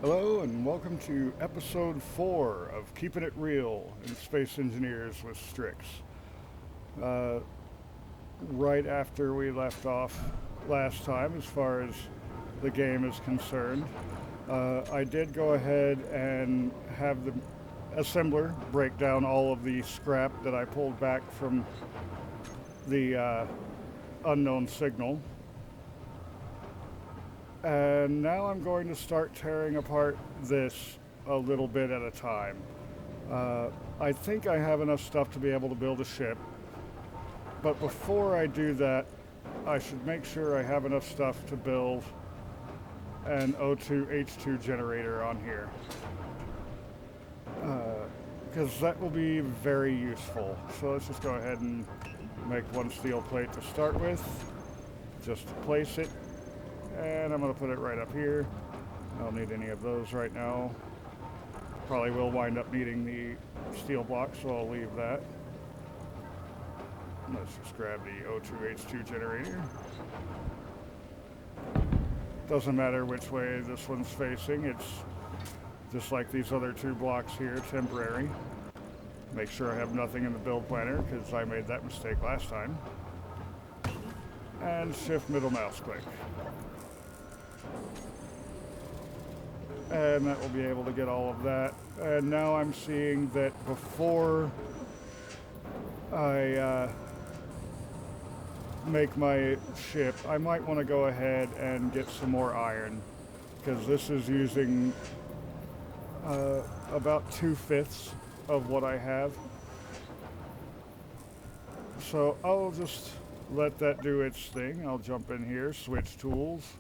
Hello and welcome to episode 4 of Keeping It Real in Space Engineers with Strix. Uh, right after we left off last time, as far as the game is concerned, I did go ahead and have the assembler break down all of the scrap that I pulled back from the unknown signal. And now I'm going to start tearing apart this a little bit at a time. I think I have enough stuff to be able to build a ship, but before I do that, I should make sure I have enough stuff to build an O2H2 generator on here. Because that will be very useful. So let's just go ahead and make one steel plate to start with. Just place it. And I'm going to put it right up here. I don't need any of those right now. Probably will wind up needing the steel block, so I'll leave that. Let's just grab the O2H2 generator. Doesn't matter which way this one's facing. It's just like these other two blocks here, temporary. Make sure I have nothing in the build planner, because I made that mistake last time. And shift middle mouse click. And that will be able to get all of that. And now I'm seeing that before I make my ship, I might want to go ahead and get some more iron, because this is using about 2/5 of what I have. So I'll just let that do its thing. I'll jump in here, switch tools.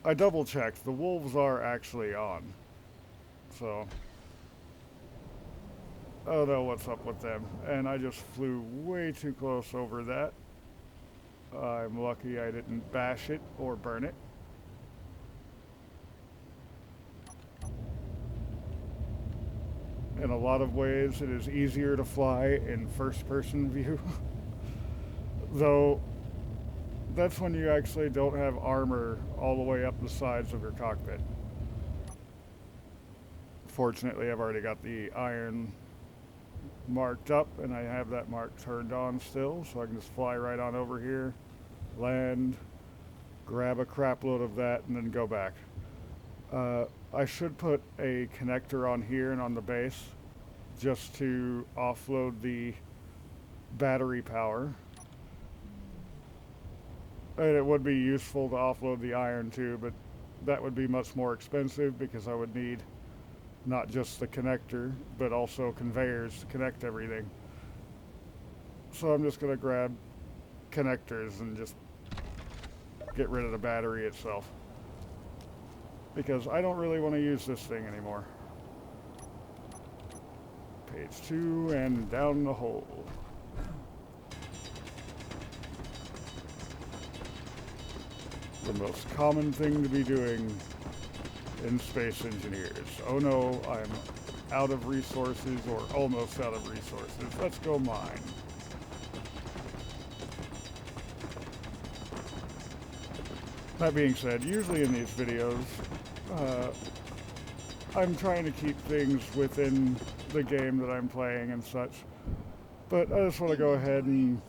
I double checked, the wolves are actually on. So, I don't know what's up with them. And I just flew way too close over that. I'm lucky I didn't bash it or burn it. In a lot of ways, it is easier to fly in first person view. Though, that's when you actually don't have armor all the way up the sides of your cockpit. Fortunately, I've already got the iron marked up, and I have that mark turned on still, so I can just fly right on over here, land, grab a crap load of that, and then go back. I should put a connector on here and on the base just to offload the battery power. And it would be useful to offload the iron too, but that would be much more expensive because I would need not just the connector, but also conveyors to connect everything. So I'm just going to grab connectors and just get rid of the battery itself, because I don't really want to use this thing anymore. Page 2 and down the hole. The most common thing to be doing in Space Engineers. Oh no, I'm out of resources, or almost out of resources. Let's go mine. That being said, usually in these videos, I'm trying to keep things within the game that I'm playing and such. But I just want to go ahead and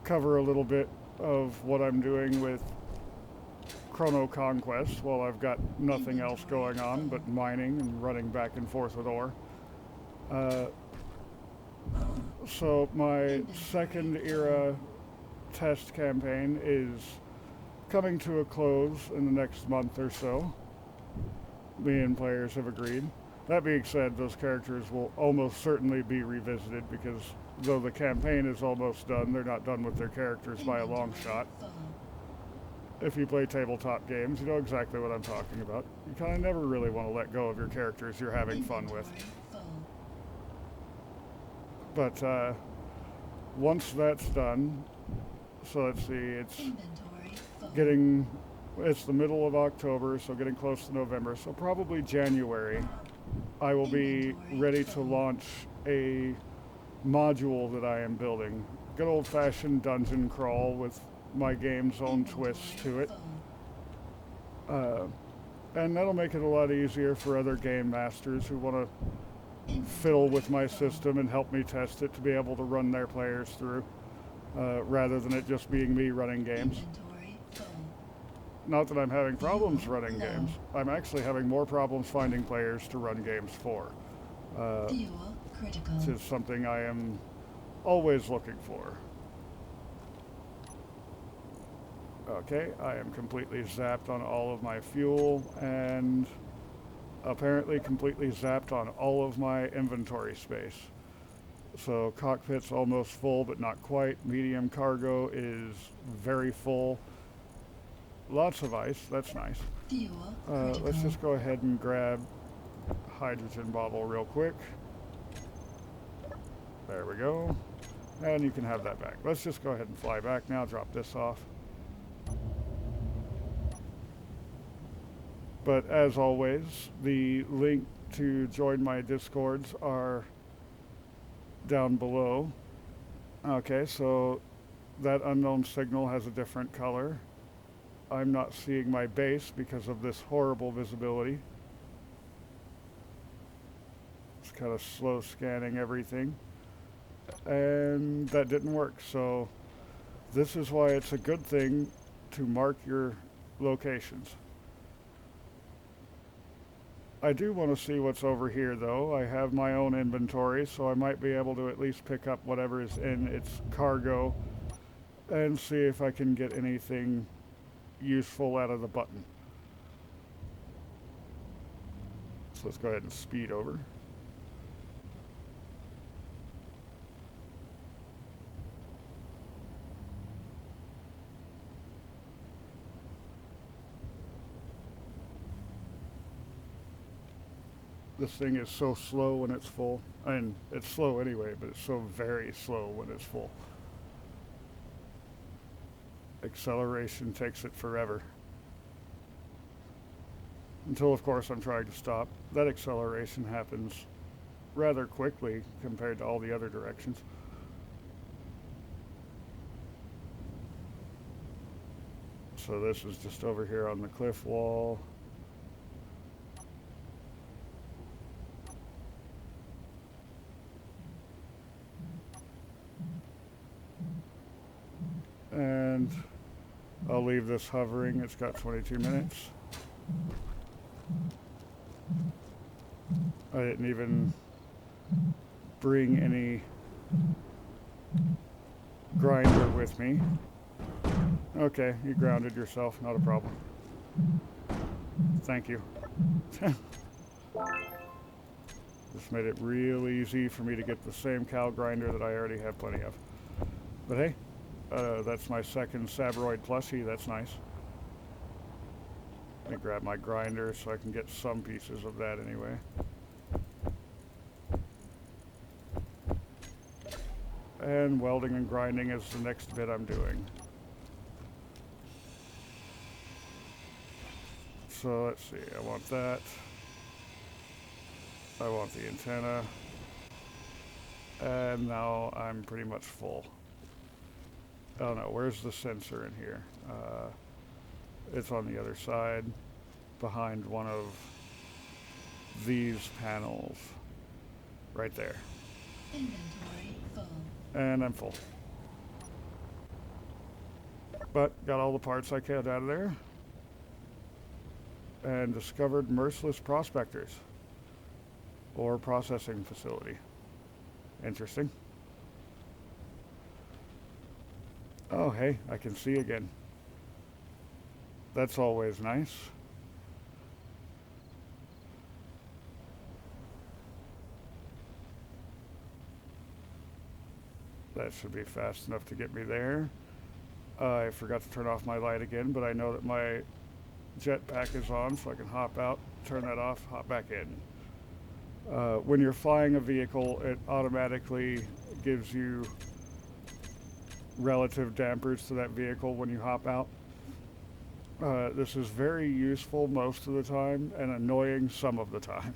cover a little bit of what I'm doing with Chrono Conquest while I've got nothing else going on but mining and running back and forth with ore. So my second era test campaign is coming to a close in the next month or so. Me and players have agreed. That being said, those characters will almost certainly be revisited, because though the campaign is almost done, they're not done with their characters by a long shot. If you play tabletop games, you know exactly what I'm talking about. You kind of never really want to let go of your characters you're having fun with. But once that's done, so let's see, it's the middle of October, so getting close to November, so probably January, I will be ready to launch a module that I am building. Good old-fashioned dungeon crawl with my game's own twist to it. And that'll make it a lot easier for other game masters who want to fiddle with my system and help me test it to be able to run their players through, rather than it just being me running games. Not that I'm having problems running games. I'm actually having more problems finding players to run games for, which is something I am always looking for. Okay, I am completely zapped on all of my fuel and apparently completely zapped on all of my inventory space. So cockpit's almost full, but not quite. Medium cargo is very full. Lots of ice, that's nice. Let's just go ahead and grab hydrogen bottle real quick. There we go. And you can have that back. Let's just go ahead and fly back now, drop this off. But as always, the link to join my Discords are down below. Okay, so that unknown signal has a different color. I'm not seeing my base because of this horrible visibility. It's kind of slow scanning everything. And that didn't work, so this is why it's a good thing to mark your locations. I do want to see what's over here though. I have my own inventory, so I might be able to at least pick up whatever is in its cargo and see if I can get anything useful out of the button. So let's go ahead and speed over. This thing is so slow when it's full. I mean, it's slow anyway, but it's so very slow when it's full. Acceleration takes it forever. Until, of course, I'm trying to stop. That acceleration happens rather quickly compared to all the other directions. So this is just over here on the cliff wall. And I'll leave this hovering. It's got 22 minutes. I didn't even bring any grinder with me. Okay, you grounded yourself, not a problem. Thank you. This made it real easy for me to get the same cow grinder that I already have plenty of. But hey, that's my second Sabroid plushie. That's nice. Let me grab my grinder so I can get some pieces of that anyway. And welding and grinding is the next bit I'm doing. So let's see, I want that. I want the antenna. And now I'm pretty much full. Oh no, where's the sensor in here? It's on the other side, behind one of these panels. Right there. Inventory full. And I'm full. But got all the parts I could out of there. And discovered merciless prospectors. Or processing facility. Interesting. Oh, hey, I can see again. That's always nice. That should be fast enough to get me there. I forgot to turn off my light again, but I know that my jetpack is on, so I can hop out, turn that off, hop back in. When you're flying a vehicle, it automatically gives you relative dampers to that vehicle when you hop out. This is very useful most of the time and annoying some of the time.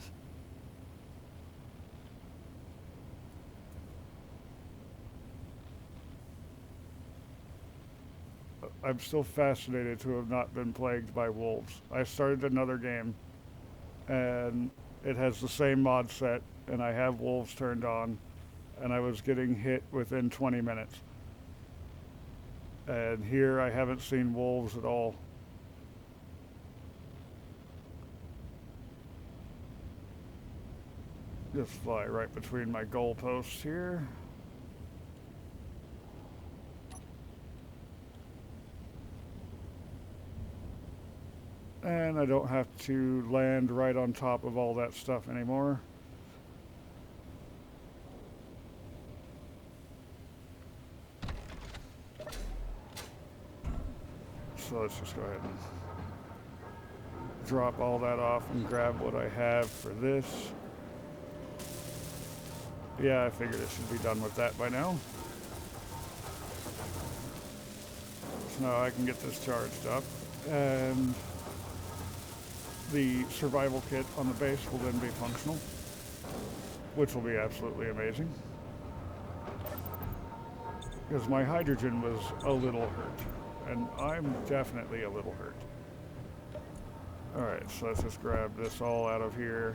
I'm still fascinated to have not been plagued by wolves. I started another game, and it has the same mod set, and I have wolves turned on, and I was getting hit within 20 minutes. And here I haven't seen wolves at all. Just fly right between my goalposts here. And I don't have to land right on top of all that stuff anymore. So let's just go ahead and drop all that off and grab what I have for this. Yeah, I figured it should be done with that by now. So now I can get this charged up, and the survival kit on the base will then be functional, which will be absolutely amazing. Because my hydrogen was a little hurt, and I'm definitely a little hurt. Alright, so let's just grab this all out of here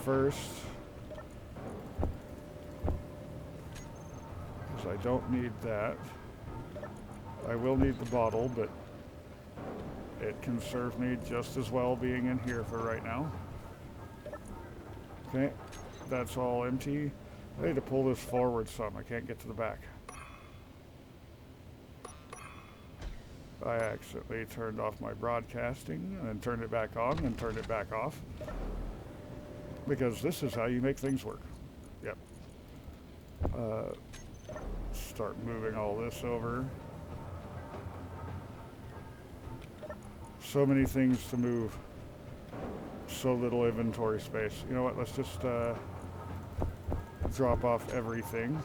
first. Because I don't need that. I will need the bottle, but it can serve me just as well being in here for right now. Okay, that's all empty. I need to pull this forward some. I can't get to the back. I accidentally turned off my broadcasting and then turned it back on and turned it back off. Because this is how you make things work. Yep. Start moving all this over. So many things to move. So little inventory space. You know what, let's just drop off everything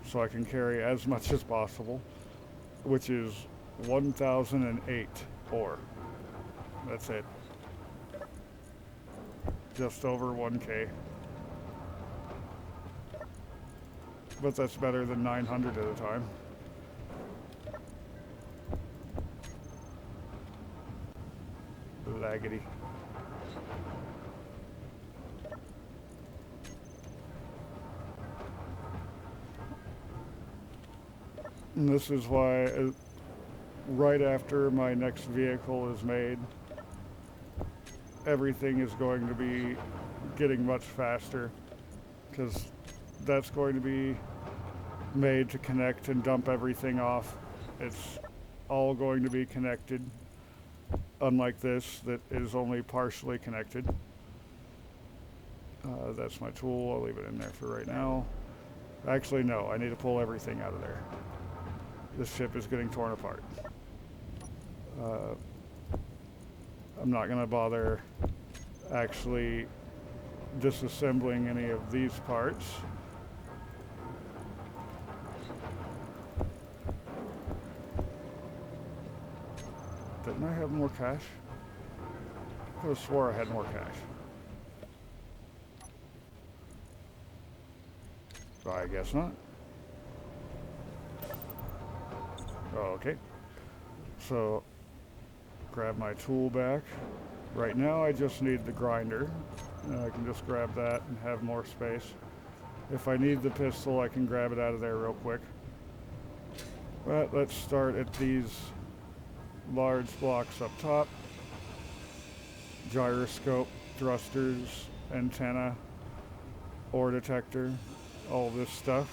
so I can carry as much as possible, which is 1008 ore. That's it. Just over 1k. But that's better than 900 at a time. Laggity. And this is why right after my next vehicle is made, everything is going to be getting much faster, because that's going to be made to connect and dump everything off. It's all going to be connected, unlike this that is only partially connected. That's my tool. I'll leave it in there for right now. Actually, no, I need to pull everything out of there. This ship is getting torn apart. I'm not going to bother actually disassembling any of these parts. Didn't I have more cash? I could have swore I had more cash. I guess not. Okay. So, grab my tool back. Right now I just need the grinder. I can just grab that and have more space. If I need the pistol, I can grab it out of there real quick. But let's start at these large blocks up top. Gyroscope, thrusters, antenna, ore detector, all this stuff.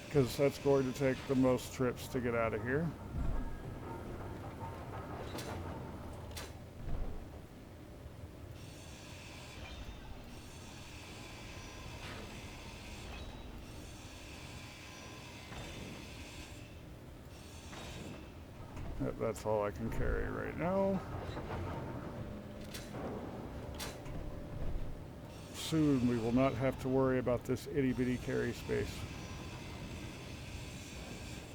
Because that's going to take the most trips to get out of here. That's all I can carry right now. Soon we will not have to worry about this itty-bitty carry space,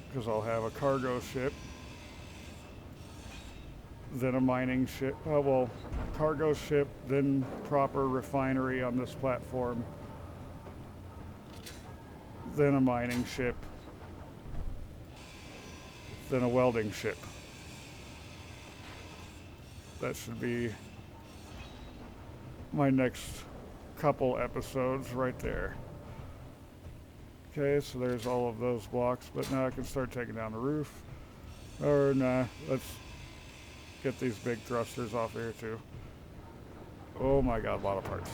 because I'll have a cargo ship, then a mining ship, cargo ship, then proper refinery on this platform, then a mining ship, than a welding ship. That should be my next couple episodes right there. Okay, so there's all of those blocks, but now I can start taking down the roof. Or nah, let's get these big thrusters off here too. Oh my god, a lot of parts.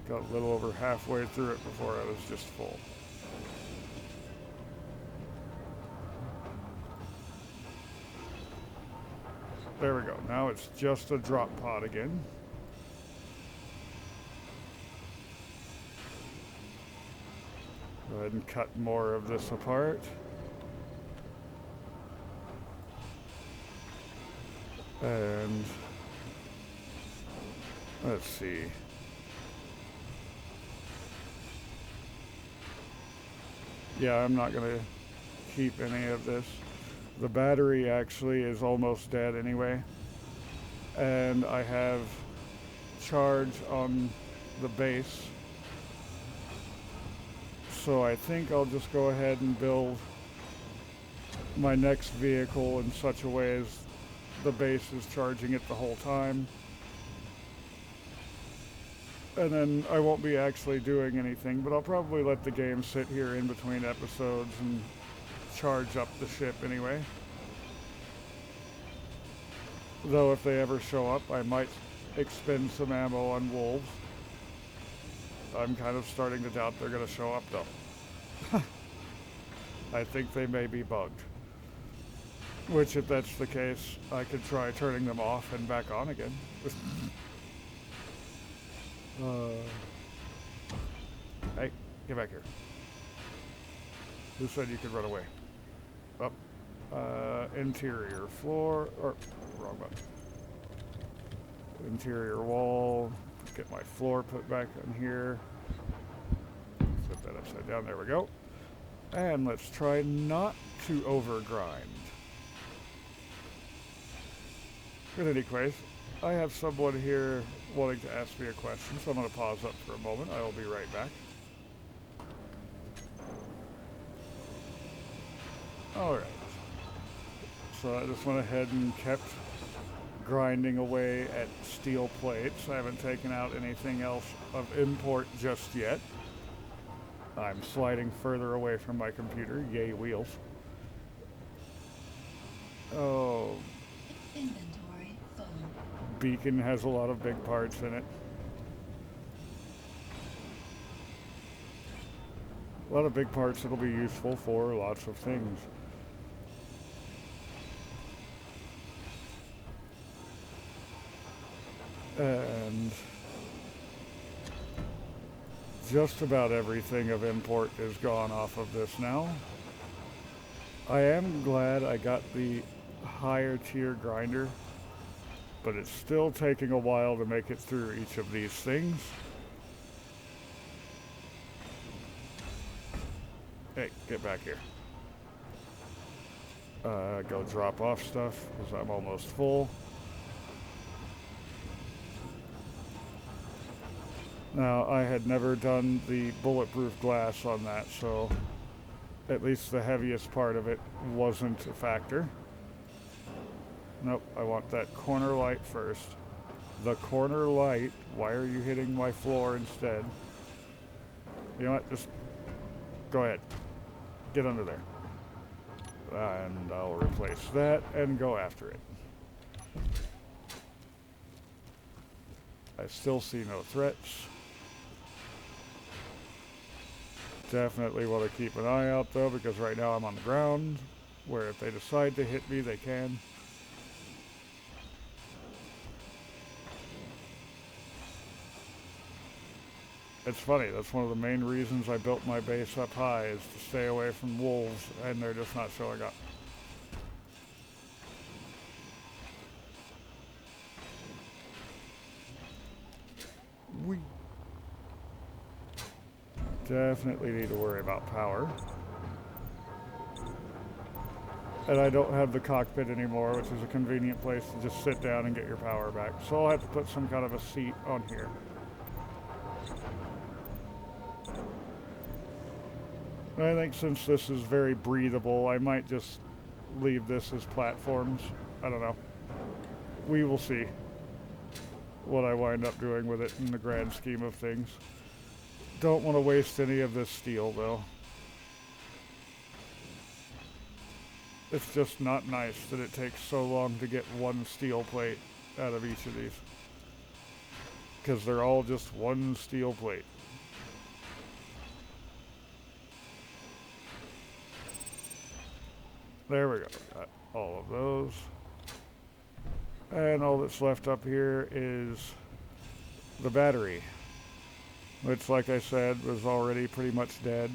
Got a little over halfway through it before I was just full. There we go. Now it's just a drop pod again. Go ahead and cut more of this apart. And let's see. Yeah, I'm not going to keep any of this. The battery actually is almost dead anyway. And I have charge on the base. So I think I'll just go ahead and build my next vehicle in such a way as the base is charging it the whole time. And then I won't be actually doing anything, but I'll probably let the game sit here in between episodes and charge up the ship anyway. Though if they ever show up, I might expend some ammo on wolves. I'm kind of starting to doubt they're going to show up though. I think they may be bugged. Which, if that's the case, I could try turning them off and back on again. Hey, get back here. Who said you could run away? Up. Interior floor, or wrong button. Interior wall. Get my floor put back in here. Flip that upside down. There we go. And let's try not to overgrind. In any case, I have someone here wanting to ask me a question, so I'm going to pause up for a moment. I will be right back. Alright. So I just went ahead and kept grinding away at steel plates. I haven't taken out anything else of import just yet. I'm sliding further away from my computer. Yay, wheels. Oh. Inventory full. Beacon has a lot of big parts in it. A lot of big parts that'll be useful for lots of things. And just about everything of import is gone off of this now. I am glad I got the higher tier grinder, but it's still taking a while to make it through each of these things. Hey, get back here. Go drop off stuff because I'm almost full. Now, I had never done the bulletproof glass on that, so at least the heaviest part of it wasn't a factor. Nope, I want that corner light first. The corner light, why are you hitting my floor instead? You know what, just go ahead. Get under there. And I'll replace that and go after it. I still see no threats. Definitely want to keep an eye out though, because right now I'm on the ground, where if they decide to hit me, they can. It's funny, that's one of the main reasons I built my base up high, is to stay away from wolves, and they're just not showing up. We definitely need to worry about power. And I don't have the cockpit anymore, which is a convenient place to just sit down and get your power back. So I'll have to put some kind of a seat on here. I think since this is very breathable, I might just leave this as platforms. I don't know. We will see what I wind up doing with it in the grand scheme of things. Don't want to waste any of this steel, though. It's just not nice that it takes so long to get one steel plate out of each of these. Because they're all just one steel plate. There we go. Got all of those. And all that's left up here is the battery, which, like I said, was already pretty much dead.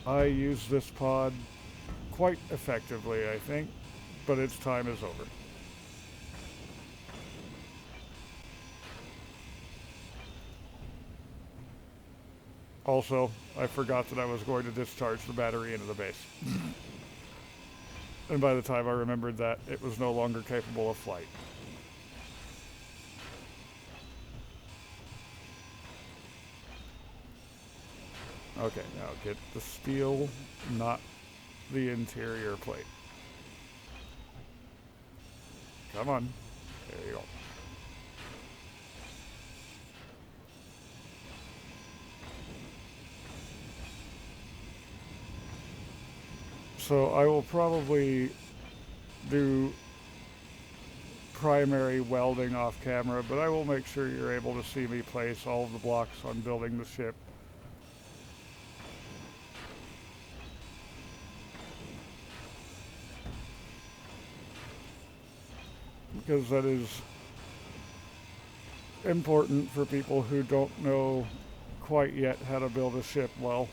I used this pod quite effectively, I think, but its time is over. Also, I forgot that I was going to discharge the battery into the base. And by the time I remembered that, it was no longer capable of flight. Okay, now get the steel, not the interior plate. Come on. There you go. So I will probably do primary welding off camera, but I will make sure you're able to see me place all of the blocks on building the ship. Because that is important for people who don't know quite yet how to build a ship well.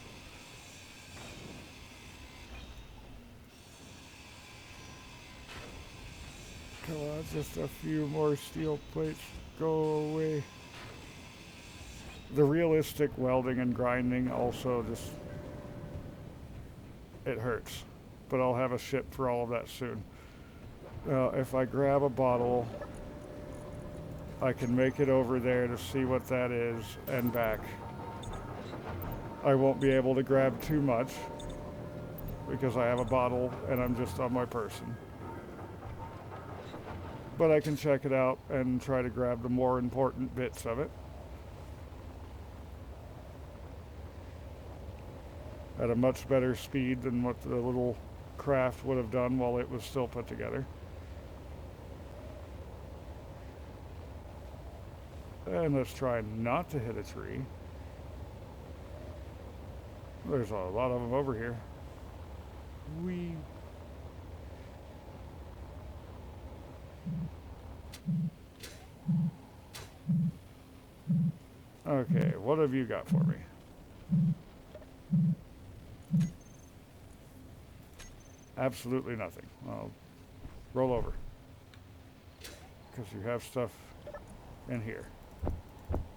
Come on, just a few more steel plates. Go away. The realistic welding and grinding also just... it hurts. But I'll have a ship for all of that soon. If I grab a bottle, I can make it over there to see what that is and back. I won't be able to grab too much because I have a bottle and I'm just on my person. But I can check it out and try to grab the more important bits of it. At a much better speed than what the little craft would have done while it was still put together. And let's try not to hit a tree. There's a lot of them over here. Whee! Okay, what have you got for me? Absolutely nothing. Well, roll over. Because you have stuff in here.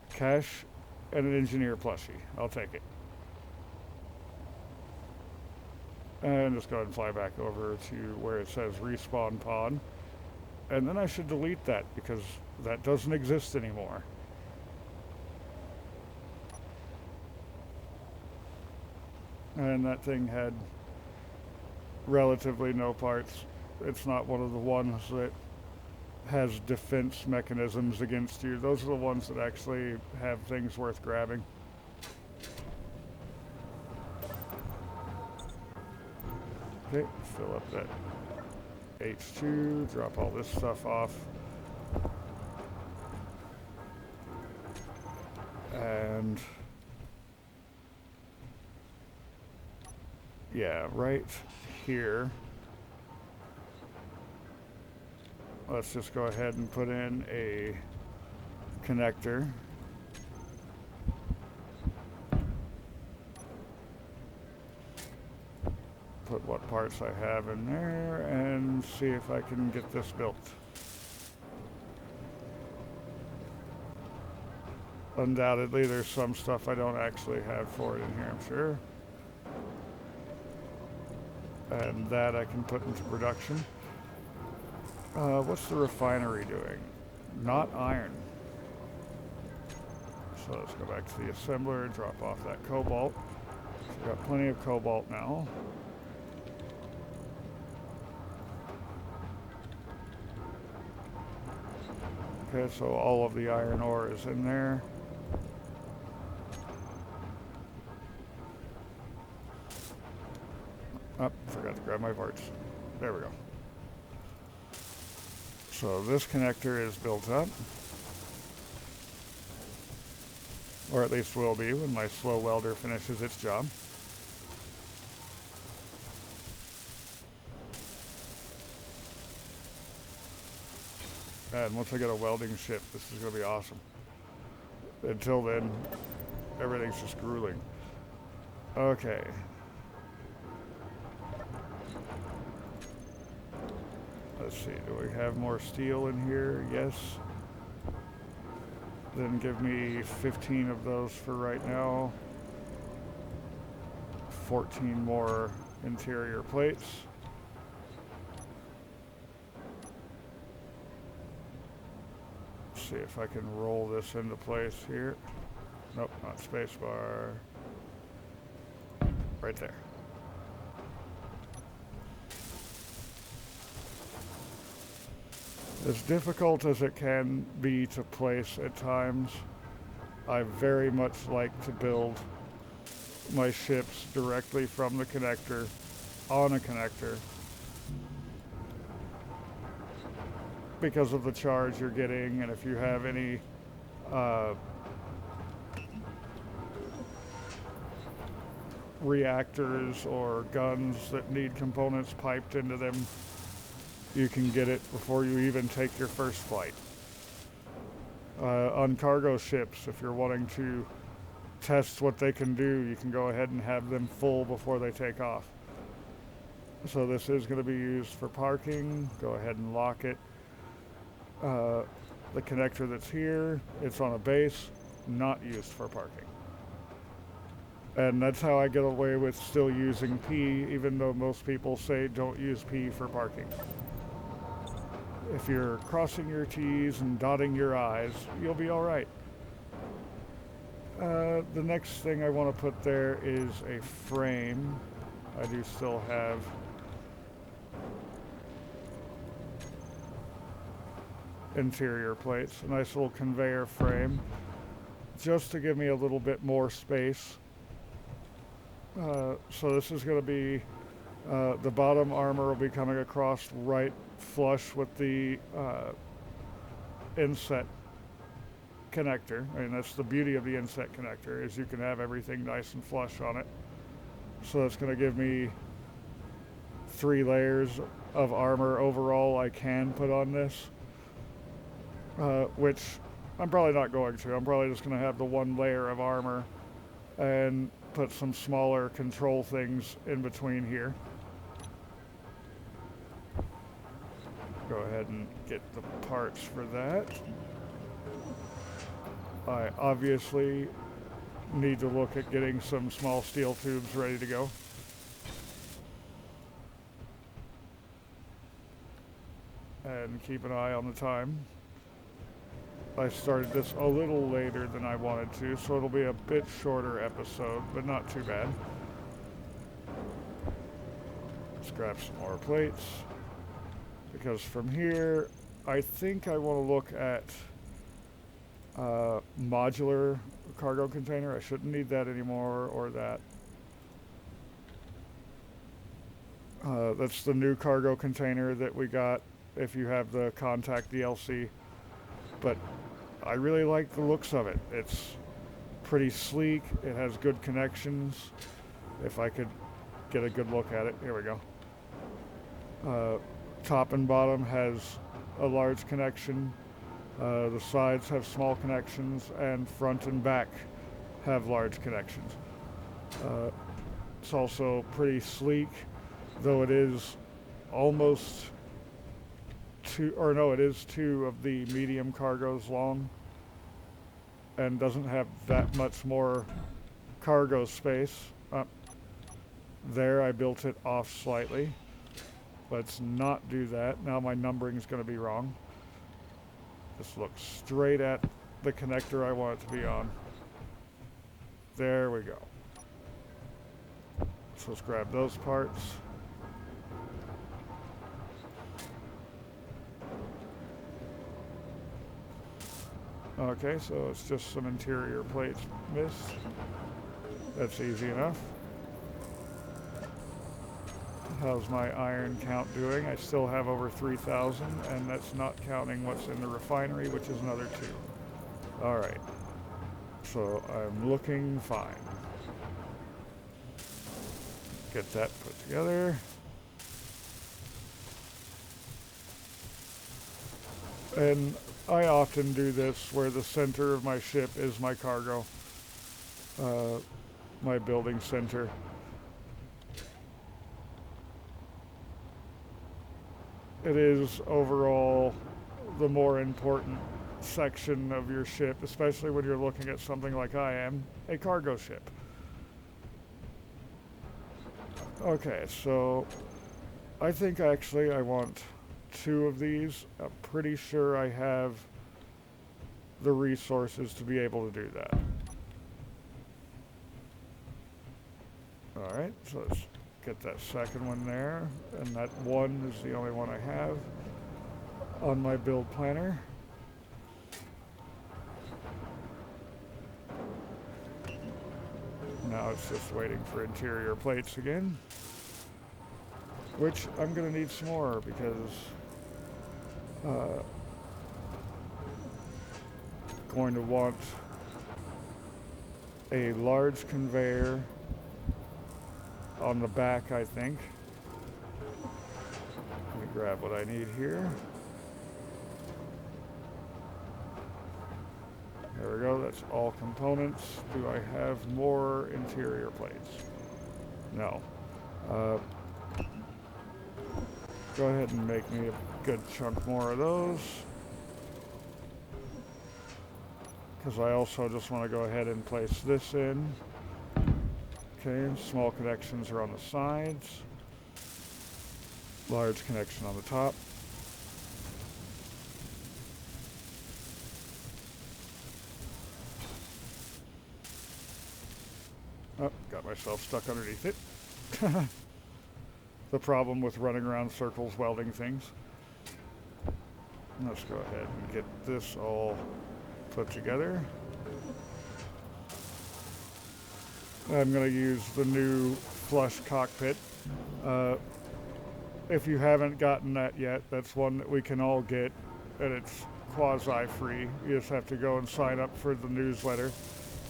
Cash and an engineer plushie. I'll take it. And just go ahead and fly back over to where it says respawn pod. And then I should delete that because that doesn't exist anymore. And that thing had relatively no parts. It's not one of the ones that has defense mechanisms against you. Those are the ones that actually have things worth grabbing. Okay, fill up that H2, drop all this stuff off. And yeah, right here. Let's just go ahead and put in a connector. Put what parts I have in there and see if I can get this built. Undoubtedly, there's some stuff I don't actually have for it in here, I'm sure. And that I can put into production. What's the refinery doing? Not iron. So let's go back to the assembler, drop off that cobalt. Got plenty of cobalt now. Okay, so all of the iron ore is in there. Oh, forgot to grab my parts. There we go. So this connector is built up. Or at least will be when my slow welder finishes its job. And once I get a welding ship, this is going to be awesome. Until then, everything's just grueling. Okay. Let's see, do we have more steel in here? Yes. Then give me 15 of those for right now. 14 more interior plates. See if I can roll this into place here. Nope, not spacebar. Right there. As difficult as it can be to place at times, I very much like to build my ships directly from the connector on a connector because of the charge you're getting, and if you have any reactors or guns that need components piped into them, you can get it before you even take your first flight. On cargo ships, if you're wanting to test what they can do, you can go ahead and have them full before they take off. So this is going to be used for parking. Go ahead and lock it. The connector that's here, it's on a base, not used for parking. And that's how I get away with still using P, even though most people say don't use P for parking. If you're crossing your T's and dotting your I's, you'll be all right. The next thing I want to put there is a frame. I do still have interior plates, a nice little conveyor frame, just to give me a little bit more space. So this is going to be, the bottom armor will be coming across right flush with the inset connector. I mean, that's the beauty of the inset connector, is you can have everything nice and flush on it. So that's going to give me 3 layers of armor overall I can put on this, which I'm probably not going to. I'm probably just going to have the 1 layer of armor and put some smaller control things in between here. Go ahead and get the parts for that. I obviously need to look at getting some small steel tubes ready to go. And keep an eye on the time. I started this a little later than I wanted to, so it'll be a bit shorter episode, but not too bad. Let's grab some more plates. Because from here, I think I want to look at modular cargo container. I shouldn't need that anymore, or that. That's the new cargo container that we got if you have the Contact DLC. But I really like the looks of it. It's pretty sleek. It has good connections. If I could get a good look at it. Here we go. Top and bottom has a large connection. The sides have small connections, and front and back have large connections. It's also pretty sleek, though it is almost it is 2 of the medium cargos long, and doesn't have that much more cargo space. There I built it off slightly. Let's not do that. Now my numbering is going to be wrong. Just look straight at the connector I want it to be on. There we go. So let's grab those parts. Okay, so it's just some interior plates missed. That's easy enough. How's my iron count doing? I still have over 3,000, and that's not counting what's in the refinery, which is another 2. Alright. So I'm looking fine. Get that put together. And I often do this where the center of my ship is my cargo. My building center. It is overall the more important section of your ship, especially when you're looking at something like I am, a cargo ship. Okay, so I think actually I want 2 of these. I'm pretty sure I have the resources to be able to do that. Alright, so let's get that second one there, and that one is the only one I have on my build planner. Now it's just waiting for interior plates again, which I'm going to need some more because going to want a large conveyor on the back, I think. Let me grab what I need here. There we go, that's all components. Do I have more interior plates? No. Go ahead and make me a good chunk more of those. Because I also just want to go ahead and place this in. Okay, small connections are on the sides. Large connection on the top. Oh, got myself stuck underneath it. The problem with running around circles welding things. Let's go ahead and get this all put together. I'm going to use the new flush cockpit. If you haven't gotten that yet, that's one that we can all get, and it's quasi-free. You just have to go and sign up for the newsletter.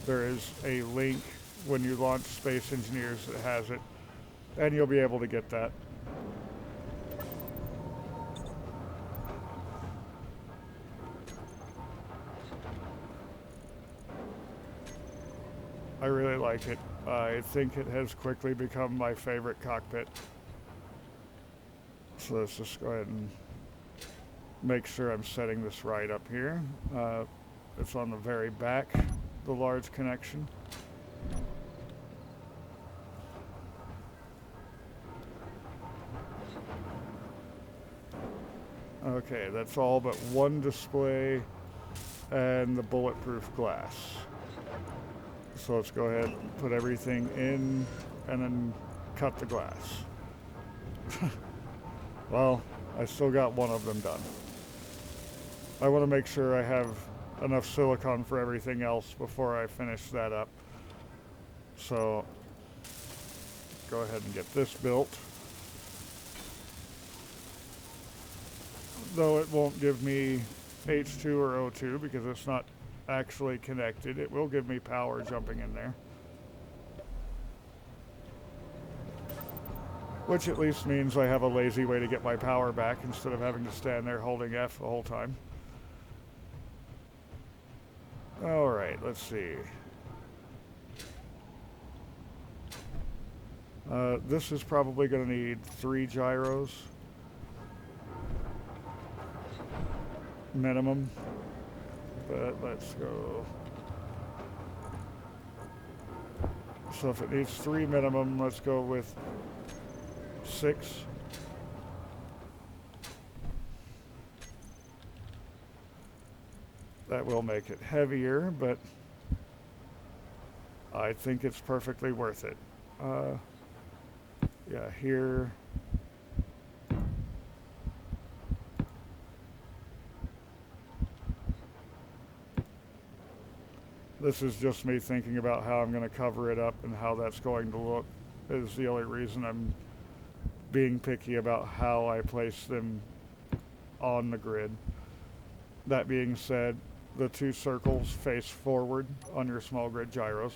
There is a link when you launch Space Engineers that has it, and you'll be able to get that. I really like it. I think it has quickly become my favorite cockpit. So let's just go ahead and make sure I'm setting this right up here. It's on the very back, the large connection. Okay, that's all but one display and the bulletproof glass. So let's go ahead and put everything in and then cut the glass. Well, I still got one of them done. I want to make sure I have enough silicon for everything else before I finish that up. So go ahead and get this built. Though it won't give me H2 or O2 because it's not actually connected, it will give me power jumping in there. Which at least means I have a lazy way to get my power back instead of having to stand there holding F the whole time. Alright, let's see. This is probably going to need 3 gyros. Minimum. But let's go. So if it needs 3 minimum, let's go with 6. That will make it heavier, but I think it's perfectly worth it. Yeah, here. This is just me thinking about how I'm going to cover it up and how that's going to look. Is the only reason I'm being picky about how I place them on the grid. That being said, the two circles face forward on your small grid gyros.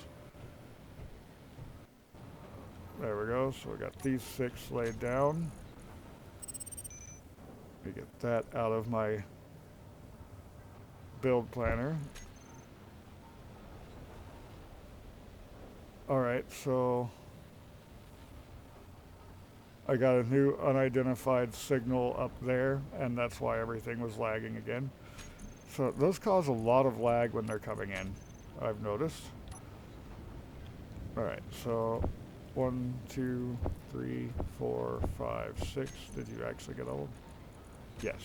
There we go. So we got these 6 laid down. Let me get that out of my build planner. Alright, so I got a new unidentified signal up there, and that's why everything was lagging again. So those cause a lot of lag when they're coming in, I've noticed. Alright, so 1, 2, 3, 4, 5, 6. Did you actually get all of them? Yes.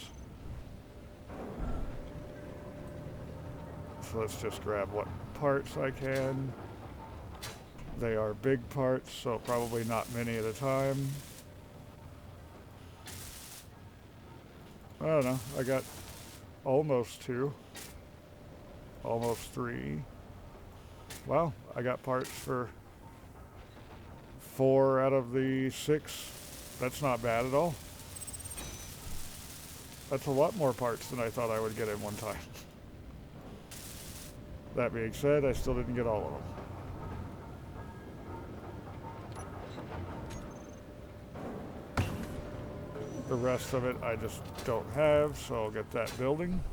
So let's just grab what parts I can. They are big parts, so probably not many at a time. I don't know, I got almost 2. Almost 3. Well, I got parts for 4 out of the 6. That's not bad at all. That's a lot more parts than I thought I would get in one time. That being said, I still didn't get all of them. The rest of it I just don't have, so I'll get that building.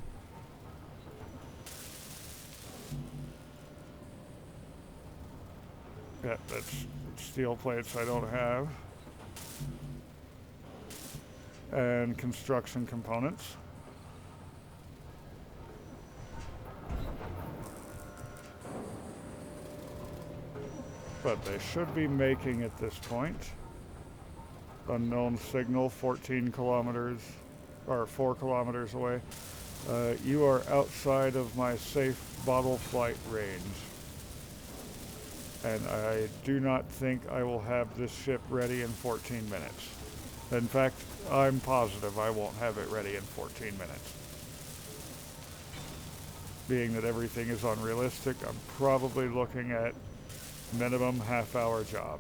Yeah, that's steel plates I don't have. And construction components. But they should be making at this point. Unknown signal, 14 kilometers, or 4 kilometers away. You are outside of my safe bottle flight range. And I do not think I will have this ship ready in 14 minutes. In fact, I'm positive I won't have it ready in 14 minutes. Being that everything is unrealistic, I'm probably looking at minimum half-hour job.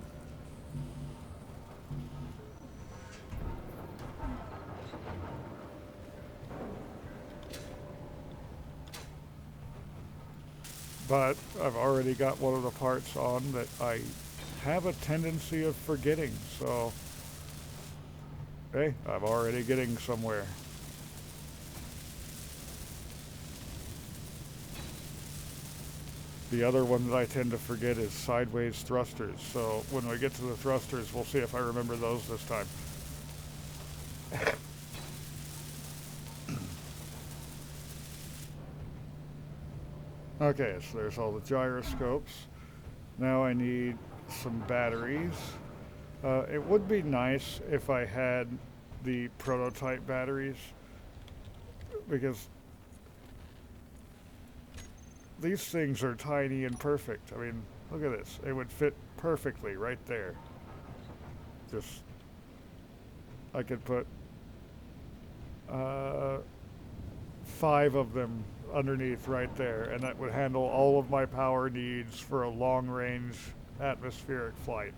But I've already got one of the parts on that I have a tendency of forgetting, so hey, I'm already getting somewhere. The other one that I tend to forget is sideways thrusters, so when we get to the thrusters, we'll see if I remember those this time. Okay, so there's all the gyroscopes. Now I need some batteries. It would be nice if I had the prototype batteries, because these things are tiny and perfect. I mean, look at this. It would fit perfectly right there. Just, I could put 5 of them underneath right there, and that would handle all of my power needs for a long-range atmospheric flight.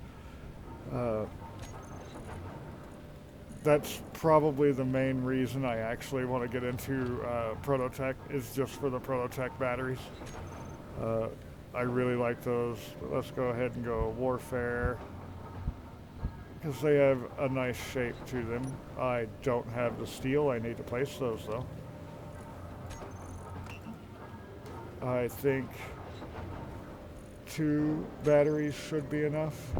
That's probably the main reason I actually want to get into Prototech, is just for the Prototech batteries. I really like those. But let's go ahead and go Warfare, because they have a nice shape to them. I don't have the steel. I need to place those though. I think 2 batteries should be enough.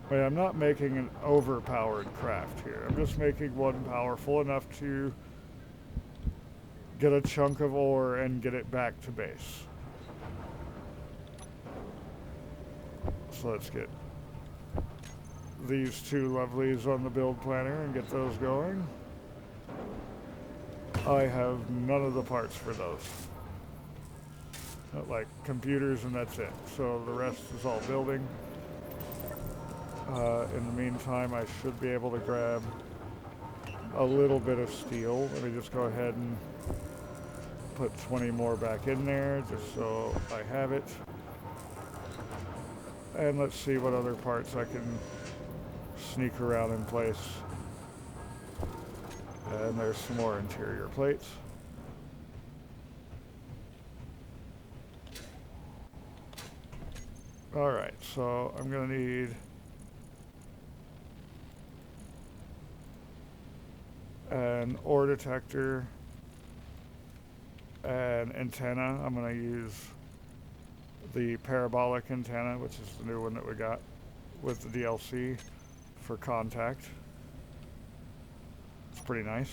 Wait, I'm not making an overpowered craft here. I'm just making one powerful enough to get a chunk of ore and get it back to base. So let's get these 2 lovelies on the build planner and get those going. I have none of the parts for those. Not like computers, and that's it. So the rest is all building. In the meantime, I should be able to grab a little bit of steel. Let me just go ahead and put 20 more back in there just so I have it. And let's see what other parts I can sneak around in place. And there's some more interior plates. Alright, so I'm going to need an ore detector, an antenna. I'm going to use the parabolic antenna, which is the new one that we got with the DLC for contact. It's pretty nice.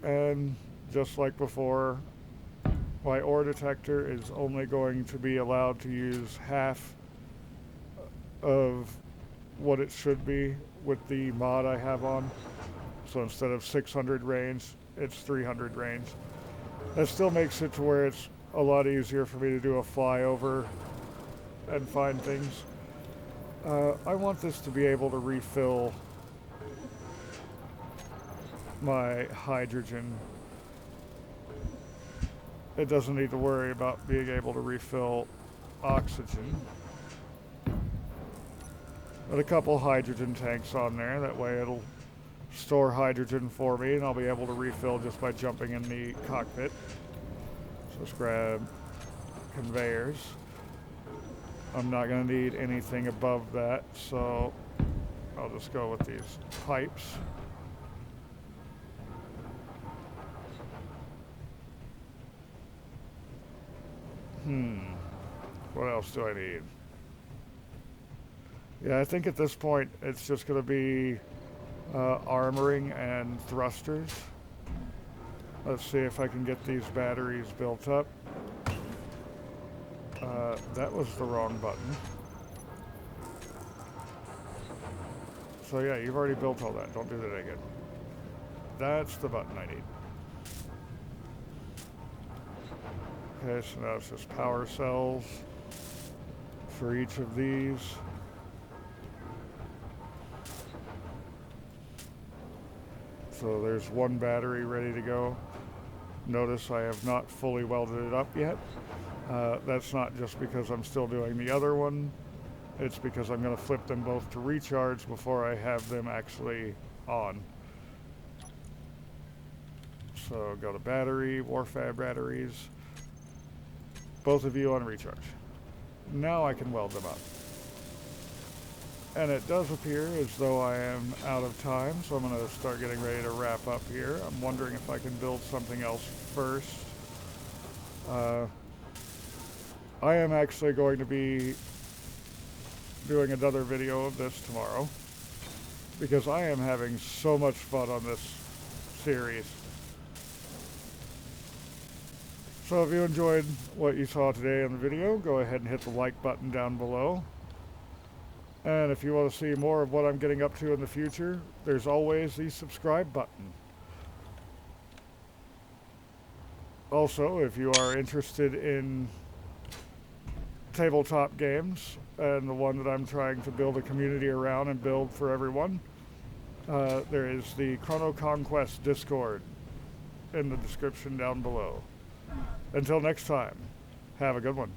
And just like before, my ore detector is only going to be allowed to use half of what it should be with the mod I have on. So instead of 600 range, it's 300 range. That still makes it to where it's a lot easier for me to do a flyover and find things. I want this to be able to refill my hydrogen. It doesn't need to worry about being able to refill oxygen. Put a couple hydrogen tanks on there, that way it'll store hydrogen for me and I'll be able to refill just by jumping in the cockpit. So let's grab conveyors. I'm not going to need anything above that, so I'll just go with these pipes. What else do I need? Yeah, I think at this point it's just going to be armoring and thrusters. Let's see if I can get these batteries built up. That was the wrong button. So yeah, you've already built all that. Don't do that again. That's the button I need. Okay, so now it's just power cells for each of these. So there's one battery ready to go. Notice I have not fully welded it up yet. That's not just because I'm still doing the other one. It's because I'm going to flip them both to recharge before I have them actually on. So go to battery, Warfab batteries. Both of you on recharge. Now I can weld them up. And it does appear as though I am out of time, so I'm going to start getting ready to wrap up here. I'm wondering if I can build something else first. I am actually going to be doing another video of this tomorrow because I am having so much fun on this series. So if you enjoyed what you saw today in the video, go ahead and hit the like button down below. And if you want to see more of what I'm getting up to in the future, there's always the subscribe button. Also, if you are interested in tabletop games and the one that I'm trying to build a community around and build for everyone, there is the Chrono Conquest Discord in the description down below. Until next time, have a good one.